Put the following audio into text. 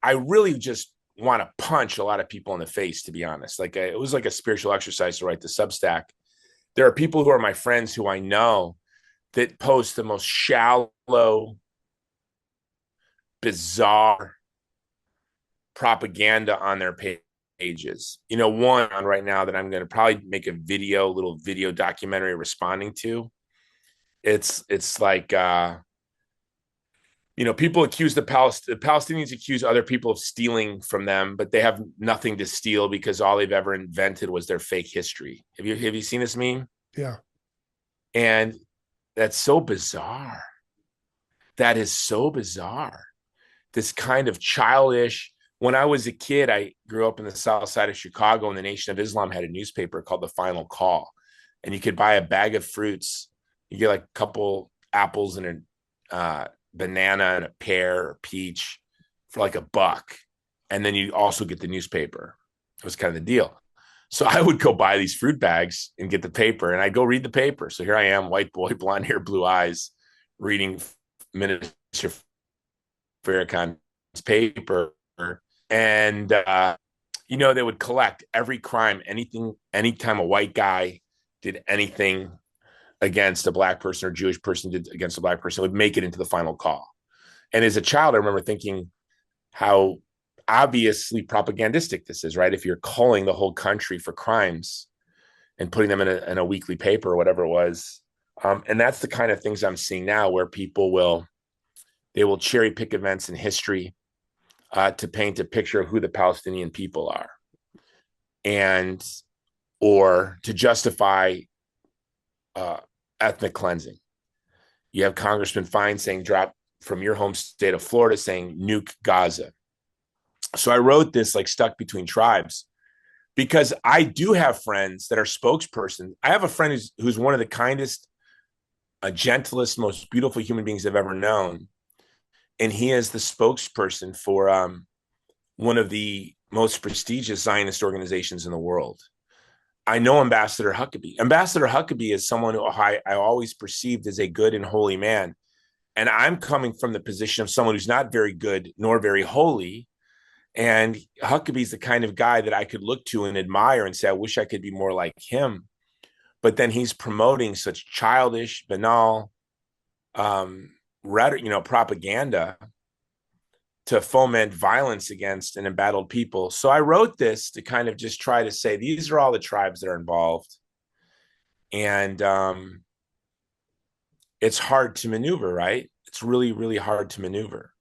I really just want to punch a lot of people in the face, to be honest. Like it was like a spiritual exercise to write the Substack. There are people who are my friends who I know that post the most shallow, bizarre propaganda on their pages. You know, one on right now that I'm going to probably make a little video documentary responding to. It's like people accuse the Palestinians accuse other people of stealing from them, but they have nothing to steal because all they've ever invented was their fake history. Have you seen this meme? Yeah. And that's so bizarre. That is so bizarre. This kind of childish. When I was a kid, I grew up in the south side of Chicago, and the Nation of Islam had a newspaper called The Final Call. And you could buy a bag of fruits. You get like a couple apples and a banana and a pear or peach for like $1. And then you also get the newspaper. It was kind of the deal. So I would go buy these fruit bags and get the paper, and I'd go read the paper. So here I am, white boy, blonde hair, blue eyes, reading Minister Farrakhan's paper. And, they would collect every crime, anytime a white guy did anything against a black person or Jewish person did against a black person, would make it into the final call. And as a child, I remember thinking how obviously propagandistic this is, right? If you're calling the whole country for crimes and putting them in a weekly paper or whatever it was. And that's the kind of things I'm seeing now, where they will cherry pick events in history to paint a picture of who the Palestinian people are, and or to justify ethnic cleansing. You have Congressman Fine saying drop from your home state of Florida saying nuke Gaza. So I wrote this like stuck between tribes, because I do have friends that are spokespersons. I have a friend who's one of the kindest, gentlest, most beautiful human beings I've ever known. And he is the spokesperson for one of the most prestigious Zionist organizations in the world. I know Ambassador Huckabee. Ambassador Huckabee is someone who I always perceived as a good and holy man. And I'm coming from the position of someone who's not very good nor very holy. And Huckabee's the kind of guy that I could look to and admire and say, I wish I could be more like him. But then he's promoting such childish, banal, propaganda to foment violence against an embattled people. So I wrote this to kind of just try to say, these are all the tribes that are involved. And it's hard to maneuver, right? It's really, really hard to maneuver.